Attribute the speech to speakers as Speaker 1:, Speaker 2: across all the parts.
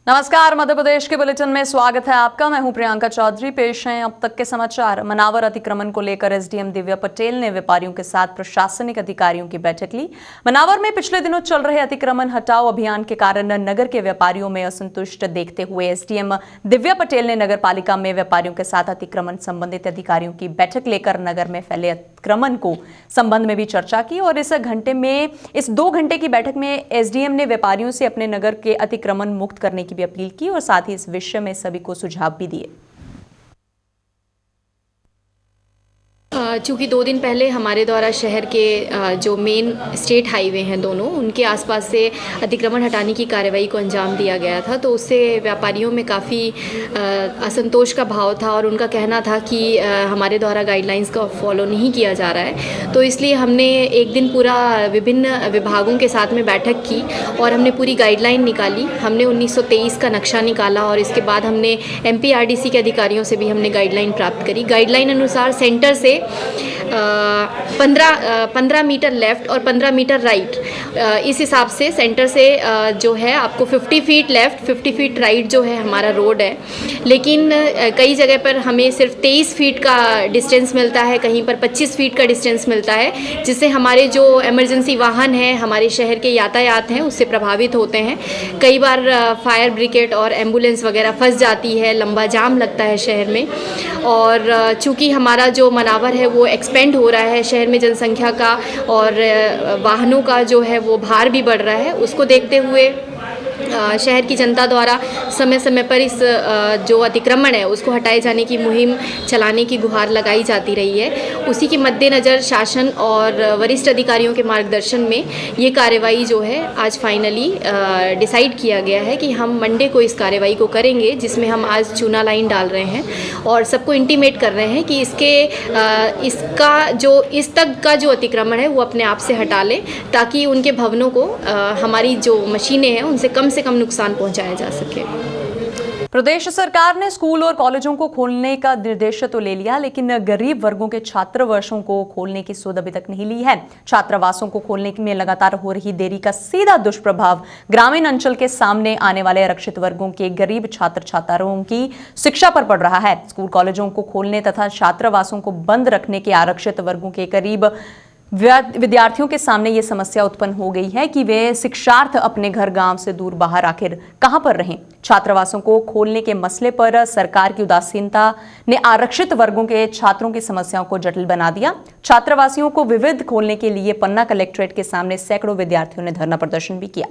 Speaker 1: नमस्कार, मध्य प्रदेश के बुलेटिन में स्वागत है आपका। मैं हूं प्रियंका चौधरी। पेश हैं अब तक के समाचार। मनावर अतिक्रमण को लेकर एसडीएम दिव्या पटेल ने व्यापारियों के साथ प्रशासनिक अधिकारियों की बैठक ली। मनावर में पिछले दिनों चल रहे अतिक्रमण हटाओ अभियान के कारण नगर के व्यापारियों में असंतुष्ट देखते हुए एसडीएम दिव्या पटेल ने नगर पालिका में व्यापारियों के साथ अतिक्रमण संबंधित अधिकारियों की बैठक लेकर नगर में फैले अतिक्रमण को संबंध में भी चर्चा की। और इस 2 घंटे की बैठक में एसडीएम ने व्यापारियों से अपने नगर के अतिक्रमण मुक्त करने की भी अपील की और साथ ही इस विषय में सभी को सुझाव भी दिए।
Speaker 2: चूँकि 2 दिन पहले हमारे द्वारा शहर के जो मेन स्टेट हाईवे हैं दोनों, उनके आसपास से अतिक्रमण हटाने की कार्रवाई को अंजाम दिया गया था, तो उससे व्यापारियों में काफ़ी असंतोष का भाव था और उनका कहना था कि हमारे द्वारा गाइडलाइंस का फॉलो नहीं किया जा रहा है। तो इसलिए हमने एक दिन पूरा विभिन्न विभागों के साथ में बैठक की और हमने पूरी गाइडलाइन निकाली। हमने 1923 का नक्शा निकाला और इसके बाद हमने MPRDC के अधिकारियों से भी हमने गाइडलाइन प्राप्त करी। गाइडलाइन अनुसार सेंटर से 15 मीटर लेफ़्ट और 15 मीटर राइट, इस हिसाब से सेंटर से जो है आपको 50 फीट लेफ़्ट 50 फीट राइट जो है हमारा रोड है। लेकिन कई जगह पर हमें सिर्फ 23 फीट का डिस्टेंस मिलता है, कहीं पर 25 फीट का डिस्टेंस मिलता है, जिससे हमारे जो इमरजेंसी वाहन हैं, हमारे शहर के यातायात हैं, उससे प्रभावित होते हैं। कई बार फायर ब्रिगेड और एम्बुलेंस वगैरह फंस जाती है, लंबा जाम लगता है शहर में। और चूँकि हमारा जो मनावर है वो एक्सपेंड हो रहा है, शहर में जनसंख्या का और वाहनों का जो है वो भार भी बढ़ रहा है, उसको देखते हुए शहर की जनता द्वारा समय समय पर इस जो अतिक्रमण है उसको हटाए जाने की मुहिम चलाने की गुहार लगाई जाती रही है। उसी के मद्देनज़र शासन और वरिष्ठ अधिकारियों के मार्गदर्शन में ये कार्रवाई जो है आज फाइनली डिसाइड किया गया है कि हम मंडे को इस कार्रवाई को करेंगे, जिसमें हम आज चूना लाइन डाल रहे हैं और सबको इंटीमेट कर रहे हैं कि इसका जो इस तक का जो अतिक्रमण है वो अपने आप से हटा लें, ताकि उनके भवनों को हमारी जो मशीनें हैं उनसे कम नुकसान पहुंचाया जा सके।
Speaker 1: प्रदेश सरकार ने स्कूल और कॉलेजों को खोलने का निर्देश तो ले लिया, लेकिन गरीब वर्गों के छात्रावासों को खोलने की सुध अभी तक नहीं ली है। छात्रावासों को खोलने में लगातार हो रही देरी का सीधा दुष्प्रभाव ग्रामीण अंचल के सामने आने वाले आरक्षित वर्गों के गरीब छात्र छात्राओं की शिक्षा पर पड़ रहा है। स्कूल कॉलेजों को खोलने तथा छात्रावासों को बंद रखने के आरक्षित वर्गों के करीब विद्यार्थियों के सामने ये समस्या उत्पन्न हो गई है कि वे शिक्षार्थ अपने घर गांव से दूर बाहर आखिर कहां पर रहें। छात्रावासों को खोलने के मसले पर सरकार की उदासीनता ने आरक्षित वर्गों के छात्रों की समस्याओं को जटिल बना दिया। छात्रावासियों को विविध खोलने के लिए पन्ना कलेक्ट्रेट के सामने सैकड़ों विद्यार्थियों ने धरना प्रदर्शन भी किया।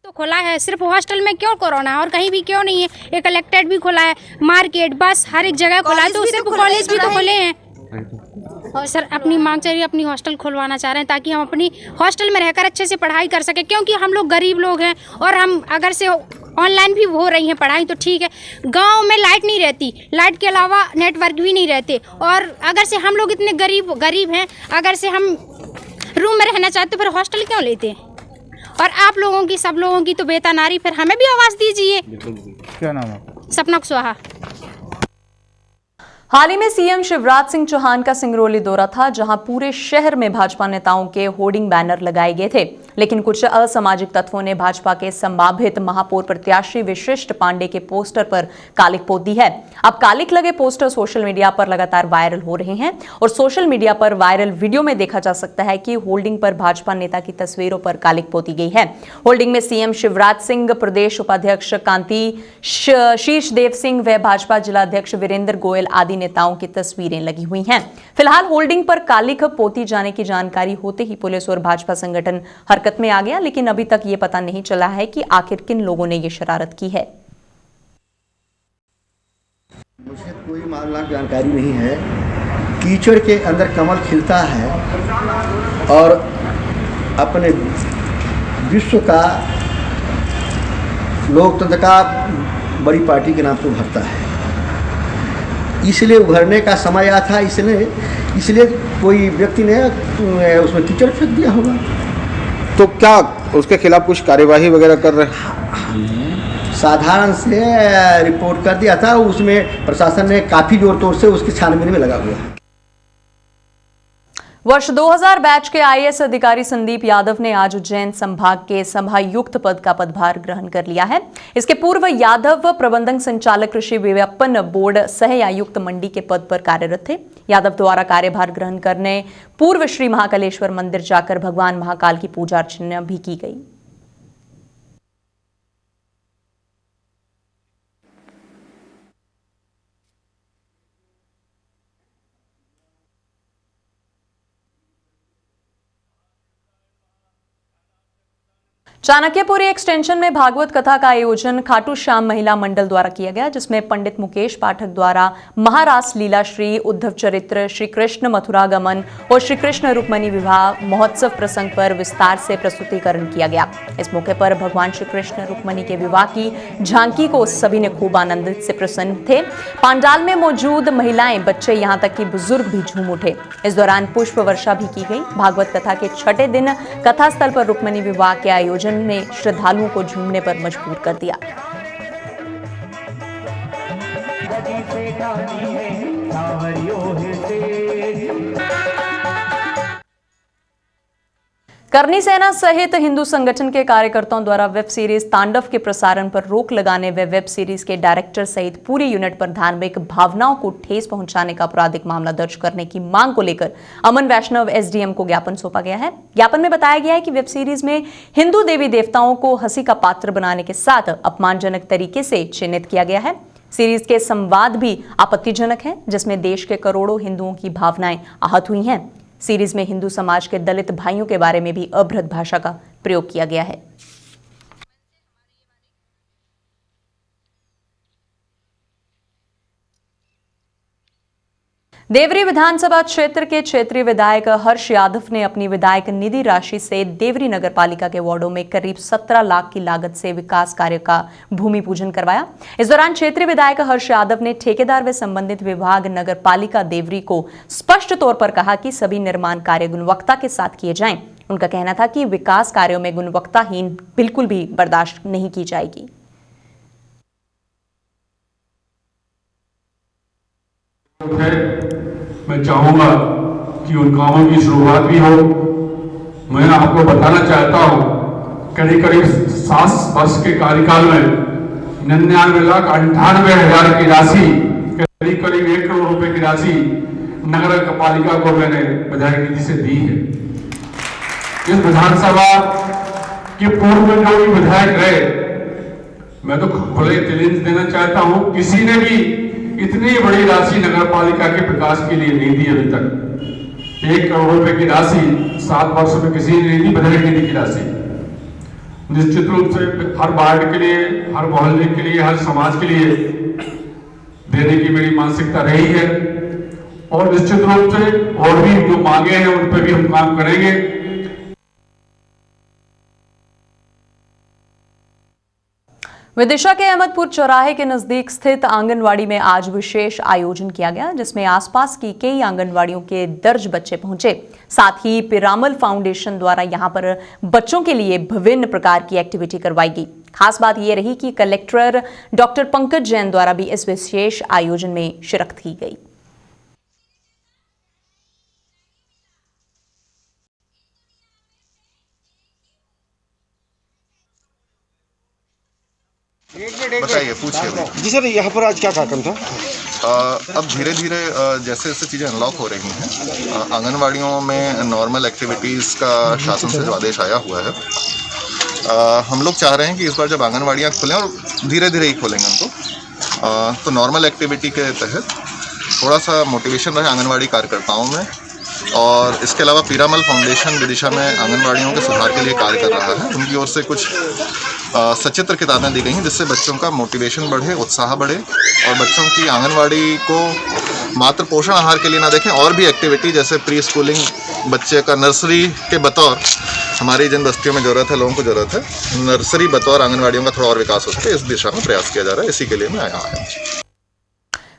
Speaker 3: तो खोला है, सिर्फ हॉस्टल में क्यों कोरोना है और कहीं भी क्यों नहीं है? एक कलेक्ट्रेट भी खोला है, मार्केट, बस हर एक जगह खोला है, तो सिर्फ कॉलेज भी तो खोले हैं। और सर अपनी मांग चाहिए, अपनी हॉस्टल खुलवाना चाह रहे हैं ताकि हम अपनी हॉस्टल में रहकर अच्छे से पढ़ाई कर सकें, क्योंकि हम लोग गरीब लोग हैं और हम अगर से ऑनलाइन भी हो रही है पढ़ाई तो ठीक है। गांव में लाइट नहीं रहती, लाइट के अलावा नेटवर्क भी नहीं रहते, और अगर से हम लोग इतने गरीब हैं, अगर से हम रूम में रहना चाहते फिर हॉस्टल क्यों लेते हैं? और आप लोगों की, सब लोगों की तो बेटा नारी, फिर हमें भी आवाज़ दीजिए।
Speaker 4: क्या नाम है?
Speaker 3: सपना कुशवाहा।
Speaker 1: हाल ही में सीएम शिवराज सिंह चौहान का सिंगरौली दौरा था, जहां पूरे शहर में भाजपा नेताओं के होर्डिंग बैनर लगाए गए थे, लेकिन कुछ असामाजिक तत्वों ने भाजपा के संभावित महापौर प्रत्याशी विशिष्ट पांडे के पोस्टर पर कालिक पोत दी है। अब कालिक लगे पोस्टर सोशल मीडिया पर लगातार वायरल हो रहे हैं और सोशल मीडिया पर वायरल वीडियो में देखा जा सकता है कि होल्डिंग पर भाजपा नेता की तस्वीरों पर कालिक पोती गई है। होल्डिंग में सीएम शिवराज सिंह, प्रदेश उपाध्यक्ष कांति शीर्षदेव सिंह व भाजपा जिलाध्यक्ष वीरेंद्र गोयल आदि नेताओं की तस्वीरें लगी हुई हैं। फिलहाल होल्डिंग पर कालिक पोती जाने की जानकारी होते ही पुलिस और भाजपा संगठन हरकत में आ गया, लेकिन अभी तक ये पता नहीं चला है कि आखिर किन लोगों ने ये शरारत की है।
Speaker 5: मुझे कोई मामला जानकारी नहीं है। कीचड़ के अंदर कमल खिलता है और अपने विश्व का लोकतंत्र का बड़ी पार्टी के नाम से उभरता है, इसलिए उभरने का समय आया था, इसलिए कोई व्यक्ति ने उसमें कीचड़ फेंक दिया होगा।
Speaker 4: तो क्या उसके खिलाफ कुछ कार्यवाही वगैरह कर रहे हैं?
Speaker 5: साधारण से रिपोर्ट कर दिया था, उसमें प्रशासन ने काफ़ी जोर तोड़ से उसकी छानबीन में लगा हुआ है।
Speaker 1: वर्ष 2000 बैच के आईएएस अधिकारी संदीप यादव ने आज उज्जैन संभाग के संभागायुक्त पद का पदभार ग्रहण कर लिया है। इसके पूर्व यादव प्रबंधन संचालक कृषि विपणन बोर्ड सह आयुक्त मंडी के पद पर कार्यरत थे। यादव द्वारा कार्यभार ग्रहण करने पूर्व श्री महाकालेश्वर मंदिर जाकर भगवान महाकाल की पूजा अर्चना भी की गई। चाणक्यपुरी एक्सटेंशन में भागवत कथा का आयोजन खाटू श्याम महिला मंडल द्वारा किया गया, जिसमें पंडित मुकेश पाठक द्वारा महारास लीला, श्री उद्धव चरित्र, श्री कृष्ण मथुरागमन और श्री कृष्ण रुक्मिणी विवाह महोत्सव प्रसंग पर विस्तार से प्रस्तुतिकरण किया गया। इस मौके पर भगवान श्री कृष्ण रुक्मिणी के विवाह की झांकी को सभी ने खूब आनंदित से प्रसन्न थे। पांडाल में मौजूद महिलाएं, बच्चे, यहाँ तक कि बुजुर्ग भी झूम उठे। इस दौरान पुष्प वर्षा भी की गई। भागवत कथा के छठे दिन कथा स्थल पर रुक्मिणी विवाह के आयोजन ने श्रद्धालुओं को झूमने पर मजबूर कर दिया। करनी सेना सहित हिंदू संगठन के कार्यकर्ताओं द्वारा वेब सीरीज तांडव के प्रसारण पर रोक लगाने व वेब सीरीज के डायरेक्टर सहित पूरी यूनिट पर धार्मिक भावनाओं को ठेस पहुंचाने का आपराधिक मामला दर्ज करने की मांग को लेकर अमन वैष्णव एसडीएम को ज्ञापन सौंपा गया है। ज्ञापन में बताया गया है कि वेब सीरीज में हिंदू देवी देवताओं को हंसी का पात्र बनाने के साथ अपमानजनक तरीके से चिन्हित किया गया है। सीरीज के संवाद भी आपत्तिजनक है, जिसमें देश के करोड़ों हिंदुओं की भावनाएं आहत हुई हैं। सीरीज में हिंदू समाज के दलित भाइयों के बारे में भी अभद्र भाषा का प्रयोग किया गया है। देवरी विधानसभा क्षेत्र के क्षेत्रीय विधायक हर्ष यादव ने अपनी विधायक निधि राशि से देवरी नगर पालिका के वार्डों में करीब 17 लाख की लागत से विकास कार्य का भूमि पूजन करवाया। इस दौरान क्षेत्रीय विधायक हर्ष यादव ने ठेकेदार व संबंधित विभाग नगर पालिका देवरी को स्पष्ट तौर पर कहा कि सभी निर्माण कार्य गुणवत्ता के साथ किए जाएं। उनका कहना था कि विकास कार्यों में गुणवत्ताहीन बिल्कुल भी बर्दाश्त नहीं की जाएगी।
Speaker 6: मैं चाहूंगा कि उन कामों की शुरुआत भी हो। मैं आपको बताना चाहता हूं, करीब 7 वर्ष के कार्यकाल में 99,98,000 की राशि, करीब 1 करोड़ रुपए की राशि नगर पालिका को मैंने विधायक निधि से दी है। इस विधानसभा के पूर्व में जो भी विधायक रहे, मैं तो खुले चैलेंज देना चाहता हूं, किसी ने भी इतनी बड़ी राशि नगर पालिका के विकास के लिए नहीं दी अभी तक। 1 करोड़ रुपए की राशि 7 वर्षों में किसी ने नहीं दी, विधायक निधि की राशि। निश्चित रूप से हर वार्ड के लिए, हर मोहल्ले के लिए, हर समाज के लिए देने की मेरी मानसिकता रही है और निश्चित रूप से और भी जो मांगे हैं उन पर भी हम काम करेंगे।
Speaker 1: विदिशा के अहमदपुर चौराहे के नजदीक स्थित आंगनवाड़ी में आज विशेष आयोजन किया गया, जिसमें आसपास की कई आंगनवाड़ियों के दर्ज बच्चे पहुंचे। साथ ही पिरामल फाउंडेशन द्वारा यहां पर बच्चों के लिए विभिन्न प्रकार की एक्टिविटी करवाई गई। खास बात यह रही कि कलेक्टर डॉक्टर पंकज जैन द्वारा भी इस विशेष आयोजन में शिरकत की गई।
Speaker 7: बताइए, पूछिए।
Speaker 8: जी सर, यहाँ पर आज क्या कार्यक्रम था?
Speaker 7: अब धीरे धीरे जैसे जैसे चीज़ें अनलॉक हो रही हैं, आंगनवाड़ियों में नॉर्मल एक्टिविटीज़ का शासन से जो आदेश आया हुआ है, हम लोग चाह रहे हैं कि इस बार जब आंगनवाड़ियाँ खुलें, और धीरे धीरे ही खोलेंगे उनको, तो नॉर्मल एक्टिविटी के तहत थोड़ा सा मोटिवेशन रहे आंगनवाड़ी कार्यकर्ताओं में। और इसके अलावा पीरामल फाउंडेशन विदिशा में आंगनवाड़ियों के सुधार के लिए कार्य कर रहा है। उनकी ओर से कुछ सचित्र किताबें दी गई हैं, जिससे बच्चों का मोटिवेशन बढ़े, उत्साह बढ़े और बच्चों की आंगनवाड़ी को मात्र पोषण आहार के लिए ना देखें, और भी एक्टिविटी जैसे प्री स्कूलिंग, बच्चे का नर्सरी के बतौर, हमारी जिन बस्तियों में ज़रूरत है, लोगों को ज़रूरत है, नर्सरी बतौर आंगनवाड़ियों का थोड़ा और विकास हो सके, इस दिशा में प्रयास किया जा रहा है। इसी के लिए मैं आया हूँ।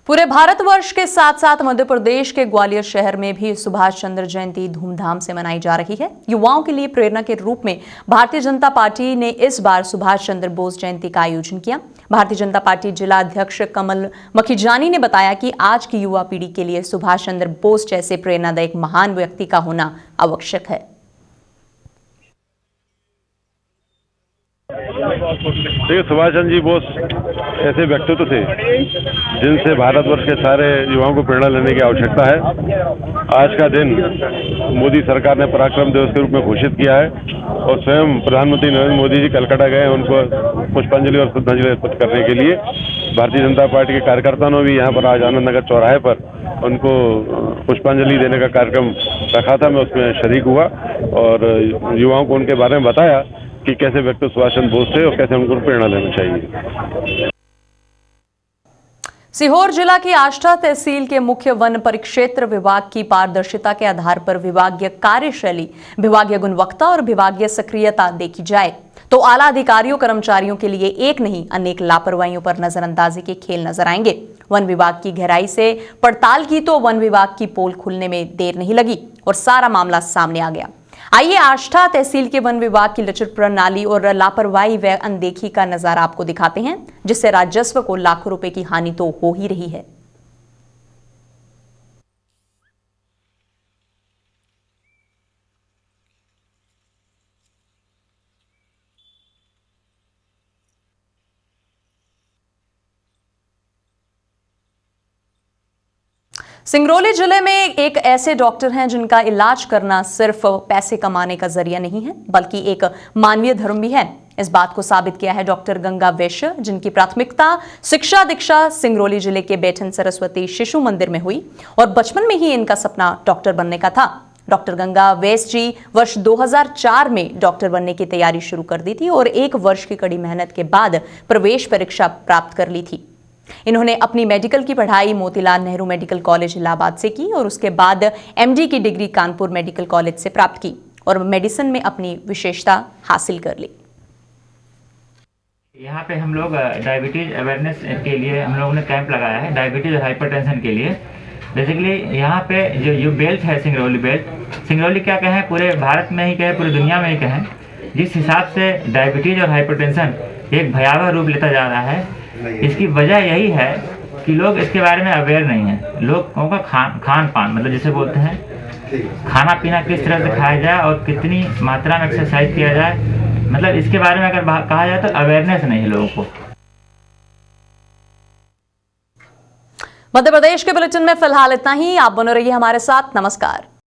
Speaker 1: पूरे भारतवर्ष के साथ साथ मध्य प्रदेश के ग्वालियर शहर में भी सुभाष चंद्र जयंती धूमधाम से मनाई जा रही है। युवाओं के लिए प्रेरणा के रूप में भारतीय जनता पार्टी ने इस बार सुभाष चंद्र बोस जयंती का आयोजन किया। भारतीय जनता पार्टी जिला अध्यक्ष कमल मखीजानी ने बताया कि आज की युवा पीढ़ी के लिए सुभाष चंद्र बोस जैसे प्रेरणादायक महान व्यक्ति का होना आवश्यक है।
Speaker 8: देखिए, सुभाष चंद्र जी बोस ऐसे व्यक्तित्व थे जिनसे भारतवर्ष के सारे युवाओं को प्रेरणा लेने की आवश्यकता है। आज का दिन मोदी सरकार ने पराक्रम दिवस के रूप में घोषित किया है और स्वयं प्रधानमंत्री नरेंद्र मोदी जी कलकत्ता गए उनको पुष्पांजलि और श्रद्धांजलि अर्पित करने के लिए। भारतीय जनता पार्टी के कार्यकर्ताओं ने भी यहाँ पर आज आनंद नगर चौराहे पर उनको पुष्पांजलि देने का कार्यक्रम रखा था। मैं उसमें शरीक हुआ और युवाओं को उनके बारे में बताया कि कैसे व्यक्ति सुभाष चंद्र बोस थे और कैसे उनको प्रेरणा लेना चाहिए।
Speaker 1: सीहोर जिला की आष्टा तहसील के मुख्य वन परिक्षेत्र विभाग की पारदर्शिता के आधार पर विभागीय कार्यशैली, विभागीय गुणवत्ता और विभागीय सक्रियता देखी जाए तो आला अधिकारियों कर्मचारियों के लिए एक नहीं अनेक लापरवाहियों पर नजरअंदाजी के खेल नजर आएंगे। वन विभाग की गहराई से पड़ताल की तो वन विभाग की पोल खुलने में देर नहीं लगी और सारा मामला सामने आ गया। आइए आष्टा तहसील के वन विभाग की लचर प्रणाली और लापरवाही व अनदेखी का नजारा आपको दिखाते हैं, जिससे राजस्व को लाखों रुपए की हानि तो हो ही रही है। सिंगरौली जिले में एक ऐसे डॉक्टर हैं जिनका इलाज करना सिर्फ पैसे कमाने का जरिया नहीं है बल्कि एक मानवीय धर्म भी है। इस बात को साबित किया है डॉक्टर गंगा वैश्य, जिनकी प्राथमिकता शिक्षा दीक्षा सिंगरौली जिले के बैठन सरस्वती शिशु मंदिर में हुई और बचपन में ही इनका सपना डॉक्टर बनने का था। डॉक्टर गंगा वैश्य जी वर्ष 2004 में डॉक्टर बनने की तैयारी शुरू कर दी थी और 1 वर्ष की कड़ी मेहनत के बाद प्रवेश परीक्षा प्राप्त कर ली थी। इन्होंने अपनी मेडिकल की पढ़ाई मोतीलाल नेहरू मेडिकल कॉलेज इलाहाबाद से की और उसके बाद एमडी की डिग्री कानपुर मेडिकल कॉलेज से प्राप्त की और मेडिसिन में अपनी विशेषता हासिल कर ली।
Speaker 9: यहाँ पे हम लोग डायबिटीज अवेयरनेस के लिए हम लोगों ने कैंप लगाया है, डायबिटीज और हाइपरटेंशन के लिए। बेसिकली यहाँ पे जो बेल्ट है सिंगरौली बेल्ट, सिंगरौली क्या कहें पूरे भारत में ही कहें पूरी दुनिया में ही कहें, जिस हिसाब से डायबिटीज और हाइपरटेंशन एक भयावह रूप लेता जा रहा है, इसकी वजह यही है कि लोग इसके बारे में अवेयर नहीं है। लोगों का खान पान मतलब जिसे बोलते हैं खाना पीना किस तरह से खाया जाए और कितनी मात्रा में एक्सरसाइज किया जाए, मतलब इसके बारे में अगर कहा जाए तो अवेयरनेस नहीं है लोगों को।
Speaker 1: मध्य प्रदेश के बुलेटिन में फिलहाल इतना ही। आप बने रहिए हमारे साथ। नमस्कार।